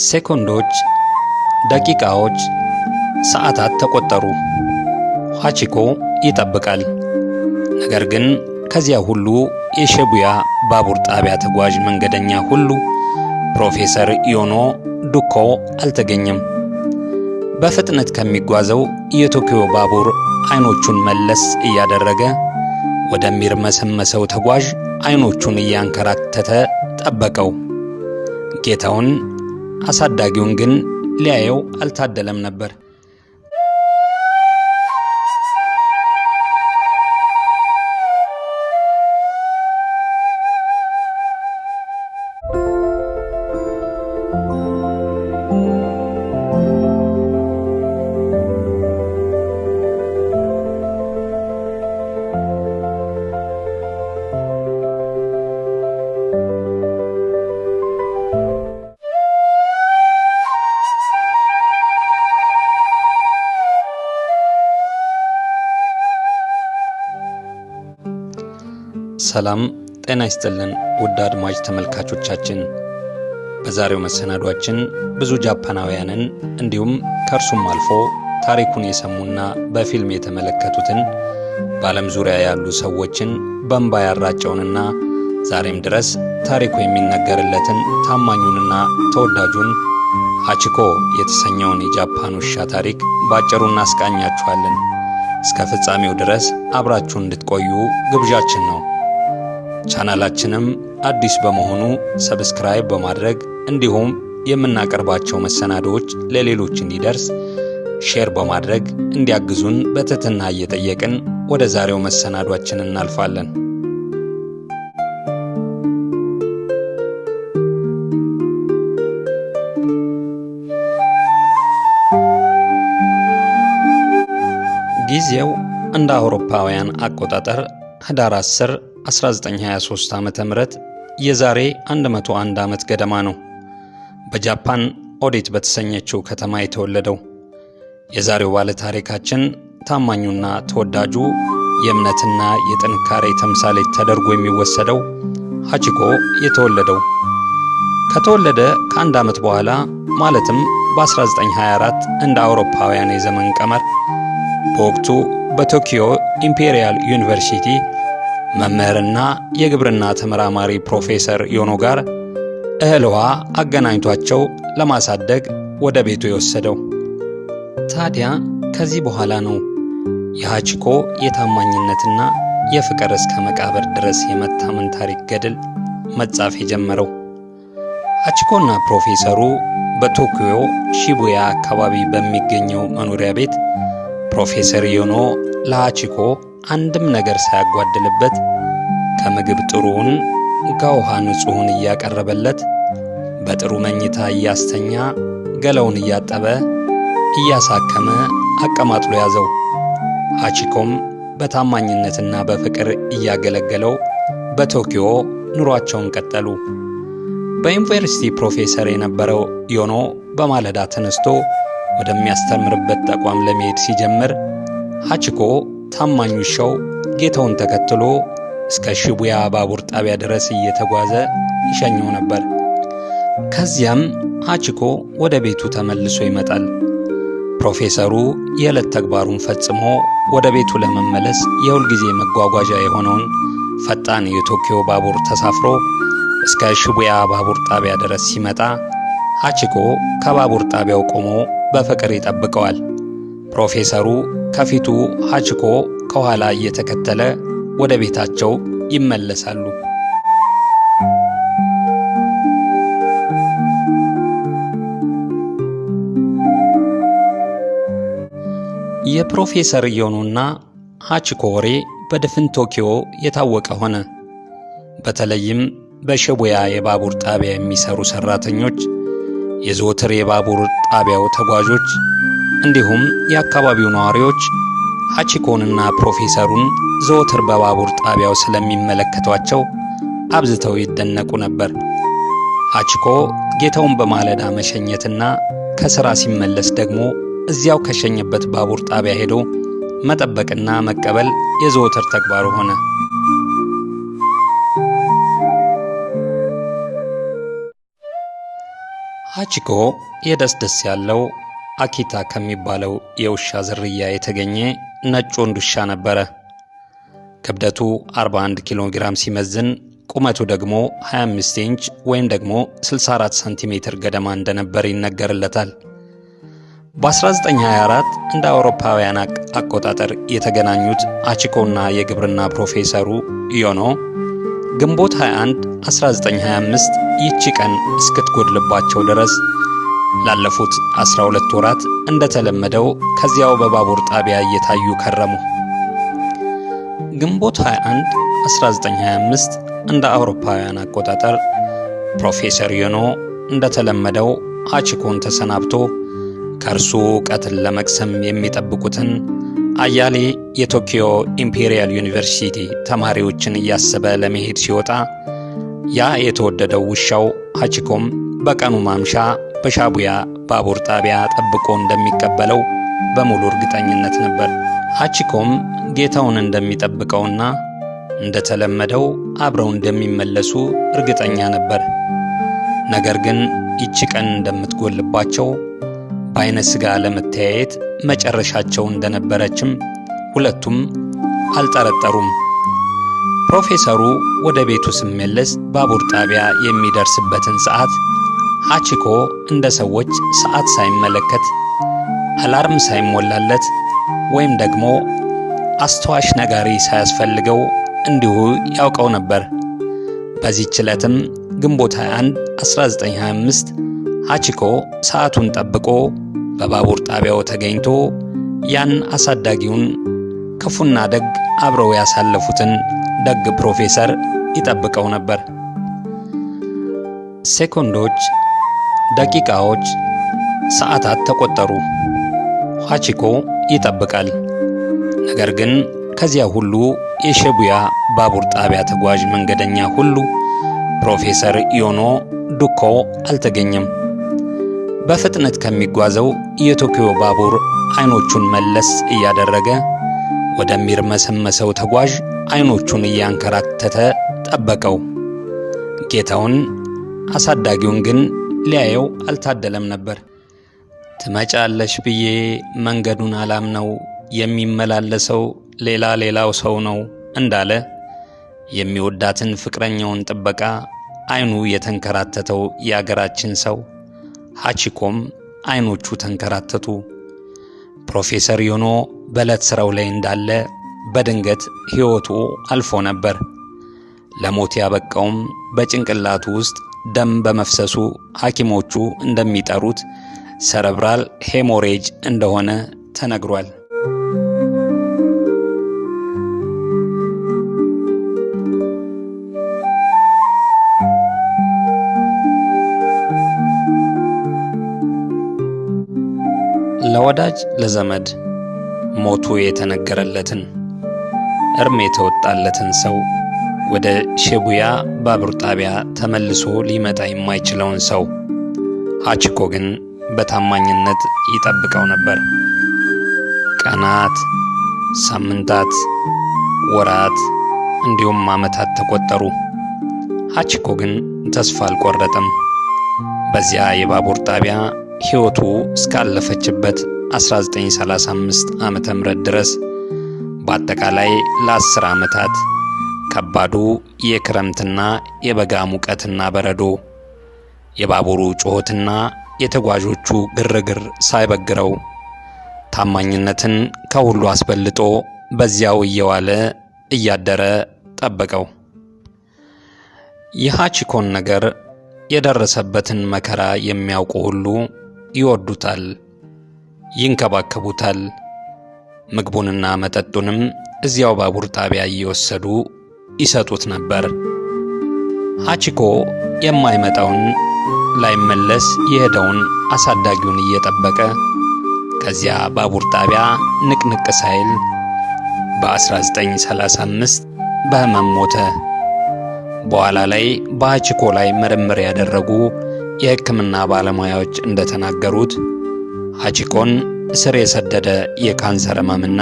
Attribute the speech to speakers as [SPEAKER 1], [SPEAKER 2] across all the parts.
[SPEAKER 1] ሴኮንዶች፣ ደቂቃዎች፣ ሰዓታት ተቆጠሩ። ሀቺኮ ይጠብቃል። ነገር ግን ከዚያ ሁሉ የሺቡያ ባቡር ጣቢያ ተጓዥ መንገደኛ ሁሉ ፕሮፌሰር ዮኖ ዱኮ አልተገኘም። በፍጥነት ከሚጓዘው የቶኪዮ ባቡር አይኖቹን መለስ እያደረገ ወደሚርመሰመሰው ተጓዥ አይኖቹን እያንከራተተ ጠበቀው። ጌታውን አሳዳጊውን ግን ሊያየው አልታደለም ነበር። ሰላም ጤና ይስጥልን ውድ አድማጭ ተመልካቾቻችን፣ በዛሬው መሰናዷችን ብዙ ጃፓናውያንን እንዲሁም ከርሱም አልፎ ታሪኩን የሰሙና በፊልም የተመለከቱትን በዓለም ዙሪያ ያሉ ሰዎችን በእንባ ያራጨውንና ዛሬም ድረስ ታሪኩ የሚነገርለትን ታማኙንና ተወዳጁን ሀቺኮ የተሰኘውን የጃፓን ውሻ ታሪክ ባጭሩ እናስቃኛችኋለን። እስከ ፍጻሜው ድረስ አብራችሁ እንድትቆዩ ግብዣችን ነው። ቻናላችንም አዲስ በመሆኑ ሰብስክራይብ በማድረግ እንዲሁም የምናቀርባቸው መሰናዶዎች ለሌሎች እንዲደርስ ሼር በማድረግ እንዲያግዙን በትህትና እየጠየቅን ወደ ዛሬው መሰናዷችን እናልፋለን። ጊዜው እንደ አውሮፓውያን አቆጣጠር ህዳር 10 1923 ዓመተ ምህረት የዛሬ 101 ዓመት ገደማ ነው። በጃፓን ኦዴት በተሰኘችው ከተማ የተወለደው የዛሬው ባለ ታሪካችን ታማኙና ተወዳጁ የእምነትና የጥንካሬ ተምሳሌት ተደርጎ የሚወሰደው ሀቺኮ የተወለደው ከተወለደ ከአንድ ዓመት በኋላ ማለትም በ1924 እንደ አውሮፓውያን የዘመን ቀመር በወቅቱ በቶኪዮ ኢምፔሪያል ዩኒቨርሲቲ መምህርና የግብርና ተመራማሪ ፕሮፌሰር ዮኖ ጋር እህል ውሃ አገናኝቷቸው ለማሳደግ ወደ ቤቱ የወሰደው። ታዲያ ከዚህ በኋላ ነው የሀቺኮ የታማኝነትና የፍቅር እስከ መቃብር ድረስ የመታመን ታሪክ ገድል መጻፍ የጀመረው። ሀቺኮና ፕሮፌሰሩ በቶኪዮ ሺቡያ አካባቢ በሚገኘው መኖሪያ ቤት ፕሮፌሰር ዮኖ ለሀቺኮ አንድም ነገር ሳያጓድልበት ከምግብ ጥሩውን ከውሃ ንጹሑን እያቀረበለት በጥሩ መኝታ እያስተኛ ገላውን እያጠበ እያሳከመ አቀማጥሎ ያዘው። ሀቺኮም በታማኝነትና በፍቅር እያገለገለው በቶኪዮ ኑሯቸውን ቀጠሉ። በዩኒቨርሲቲ ፕሮፌሰር የነበረው ዮኖ በማለዳ ተነስቶ ወደሚያስተምርበት ተቋም ለመሄድ ሲጀምር ሀቺኮ ታማኝ ውሻው ጌታውን ተከትሎ እስከ ሺቡያ ባቡር ጣቢያ ድረስ እየተጓዘ ይሸኘው ነበር። ከዚያም ሀቺኮ ወደ ቤቱ ተመልሶ ይመጣል። ፕሮፌሰሩ የዕለት ተግባሩን ፈጽሞ ወደ ቤቱ ለመመለስ የሁልጊዜ መጓጓዣ የሆነውን ፈጣን የቶኪዮ ባቡር ተሳፍሮ እስከ ሺቡያ ባቡር ጣቢያ ድረስ ሲመጣ ሀቺኮ ከባቡር ጣቢያው ቆሞ በፍቅር ይጠብቀዋል። ፕሮፌሰሩ ከፊቱ ሀቺኮ ከኋላ እየተከተለ ወደ ቤታቸው ይመለሳሉ። የፕሮፌሰር ዮኖና ሀቺኮ ወሬ በድፍን ቶኪዮ የታወቀ ሆነ። በተለይም በሺቡያ የባቡር ጣቢያ የሚሰሩ ሰራተኞች፣ የዘወትር የባቡር ጣቢያው ተጓዦች እንዲሁም የአካባቢው ነዋሪዎች ሀቺኮንና ፕሮፌሰሩን ዘወትር በባቡር ጣቢያው ስለሚመለከቷቸው አብዝተው ይደነቁ ነበር። ሀቺኮ ጌታውን በማለዳ መሸኘትና ከሥራ ሲመለስ ደግሞ እዚያው ከሸኘበት ባቡር ጣቢያ ሄዶ መጠበቅና መቀበል የዘወትር ተግባሩ ሆነ። ሃቺኮ የደስደስ ያለው አኪታ ከሚባለው የውሻ ዝርያ የተገኘ ነጭ ወንድ ውሻ ነበረ። ክብደቱ 41 ኪሎ ግራም ሲመዝን ቁመቱ ደግሞ 25 ኢንች ወይም ደግሞ 64 ሳንቲሜትር ገደማ እንደነበር ይነገርለታል። በ1924 እንደ አውሮፓውያን አቆጣጠር የተገናኙት ሃቺኮና የግብርና ፕሮፌሰሩ ዮኖ ግንቦት 21 1925 ይህች ቀን እስክትጎድልባቸው ድረስ ላለፉት 12 ወራት እንደተለመደው ከዚያው በባቡር ጣቢያ እየታዩ ከረሙ። ግንቦት 21 1925 እንደ አውሮፓውያን አቆጣጠር ፕሮፌሰር ዮኖ እንደተለመደው ሃቺኮን ተሰናብቶ ከእርሱ ዕውቀትን ለመቅሰም የሚጠብቁትን አያሌ የቶኪዮ ኢምፔሪያል ዩኒቨርሲቲ ተማሪዎችን እያሰበ ለመሄድ ሲወጣ ያ የተወደደው ውሻው ሃቺኮም በቀኑ ማምሻ በሻቡያ ባቡር ጣቢያ ጠብቆ እንደሚቀበለው በሙሉ እርግጠኝነት ነበር። ሃቺኮም ጌታውን እንደሚጠብቀውና እንደተለመደው አብረው እንደሚመለሱ እርግጠኛ ነበር። ነገር ግን ይህች ቀን እንደምትጎልባቸው በአይነ ሥጋ ለመተያየት መጨረሻቸው እንደነበረችም ሁለቱም አልጠረጠሩም። ፕሮፌሰሩ ወደ ቤቱ ሲመለስ ባቡር ጣቢያ የሚደርስበትን ሰዓት ሃቺኮ እንደ ሰዎች ሰዓት ሳይመለከት አላርም ሳይሞላለት ወይም ደግሞ አስተዋሽ ነጋሪ ሳያስፈልገው እንዲሁ ያውቀው ነበር። በዚህች ዕለትም ግንቦት 21 1925 ሃቺኮ ሰዓቱን ጠብቆ በባቡር ጣቢያው ተገኝቶ ያን አሳዳጊውን ክፉና ደግ አብረው ያሳለፉትን ደግ ፕሮፌሰር ይጠብቀው ነበር። ሴኮንዶች፣ ደቂቃዎች፣ ሰዓታት ተቆጠሩ። ሃቺኮ ይጠብቃል። ነገር ግን ከዚያ ሁሉ የሺቡያ ባቡር ጣቢያ ተጓዥ መንገደኛ ሁሉ ፕሮፌሰር ዮኖ ዱኮ አልተገኘም። በፍጥነት ከሚጓዘው የቶኪዮ ባቡር አይኖቹን መለስ እያደረገ ወደሚርመሰመሰው ተጓዥ አይኖቹን እያንከራተተ ጠበቀው። ጌታውን አሳዳጊውን ግን ሊያየው አልታደለም ነበር። ትመጫለሽ ብዬ መንገዱን አላምነው የሚመላለሰው ሌላው ሰው ነው እንዳለ የሚወዳትን ፍቅረኛውን ጥበቃ አይኑ የተንከራተተው የአገራችን ሰው ሃቺኮም አይኖቹ ተንከራተቱ። ፕሮፌሰር ዮኖ በዕለት ሥራው ላይ እንዳለ በድንገት ሕይወቱ አልፎ ነበር። ለሞት ያበቃውም በጭንቅላቱ ውስጥ ደም በመፍሰሱ ሐኪሞቹ እንደሚጠሩት ሰረብራል ሄሞሬጅ እንደሆነ ተነግሯል። ለወዳጅ ለዘመድ ሞቱ የተነገረለትን እርም የተወጣለትን ሰው ወደ ሺቡያ ባቡር ጣቢያ ተመልሶ ሊመጣ የማይችለውን ሰው ሃቺኮ ግን በታማኝነት ይጠብቀው ነበር። ቀናት፣ ሳምንታት፣ ወራት እንዲሁም ዓመታት ተቆጠሩ። ሃቺኮ ግን ተስፋ አልቆረጠም። በዚያ የባቡር ጣቢያ ሕይወቱ እስካለፈችበት 1935 ዓመተ ምህረት ድረስ በአጠቃላይ ለ10 ዓመታት ከባዱ የክረምትና የበጋ ሙቀትና በረዶ፣ የባቡሩ ጩኸትና የተጓዦቹ ግርግር ሳይበግረው ታማኝነትን ከሁሉ አስበልጦ በዚያው እየዋለ እያደረ ጠበቀው። የሃቺኮን ነገር የደረሰበትን መከራ የሚያውቁ ሁሉ ይወዱታል፣ ይንከባከቡታል። ምግቡንና መጠጡንም እዚያው ባቡር ጣቢያ እየወሰዱ ይሰጡት ነበር። ሃቺኮ የማይመጣውን ላይመለስ የሄደውን አሳዳጊውን እየጠበቀ ከዚያ ባቡር ጣቢያ ንቅንቅ ሳይል በ1935 በህመም ሞተ። በኋላ ላይ በሃቺኮ ላይ ምርምር ያደረጉ የሕክምና ባለሙያዎች እንደተናገሩት ሃቺኮን ስር የሰደደ የካንሰር ህመምና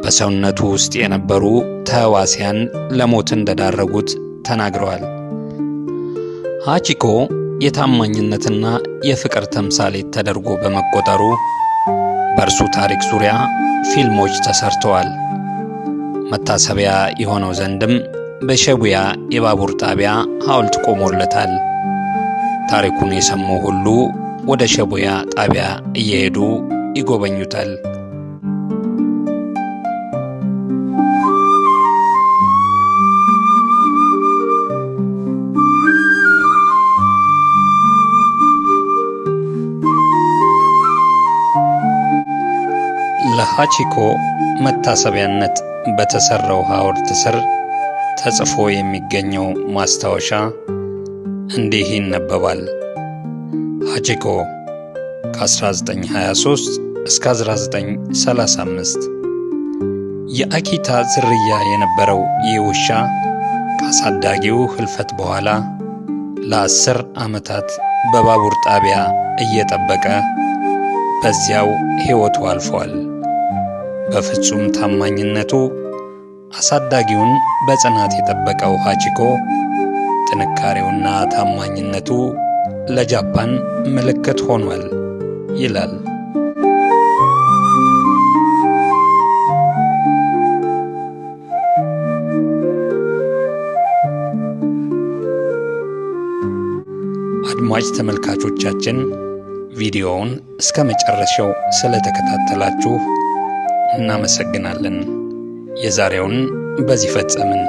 [SPEAKER 1] በሰውነቱ ውስጥ የነበሩ ተህዋሲያን ለሞት እንደዳረጉት ተናግረዋል። ሃቺኮ የታማኝነትና የፍቅር ተምሳሌት ተደርጎ በመቆጠሩ በእርሱ ታሪክ ዙሪያ ፊልሞች ተሰርተዋል። መታሰቢያ የሆነው ዘንድም በሺቡያ የባቡር ጣቢያ ሐውልት ቆሞለታል። ታሪኩን የሰሙ ሁሉ ወደ ሺቡያ ጣቢያ እየሄዱ ይጎበኙታል። ለሃቺኮ መታሰቢያነት በተሰራው ሐውልት ስር ተጽፎ የሚገኘው ማስታወሻ እንዲህ ይነበባል። ሃቺኮ ከ1923 እስከ 1935 የአኪታ ዝርያ የነበረው ይህ ውሻ ከአሳዳጊው ህልፈት በኋላ ለ10 ዓመታት በባቡር ጣቢያ እየጠበቀ በዚያው ሕይወቱ አልፏል። በፍጹም ታማኝነቱ አሳዳጊውን በጽናት የጠበቀው ሃቺኮ ጥንካሬውና ታማኝነቱ ለጃፓን ምልክት ሆኗል ይላል። አድማጭ ተመልካቾቻችን ቪዲዮውን እስከ መጨረሻው ስለተከታተላችሁ እናመሰግናለን። የዛሬውን በዚህ ፈጸምን።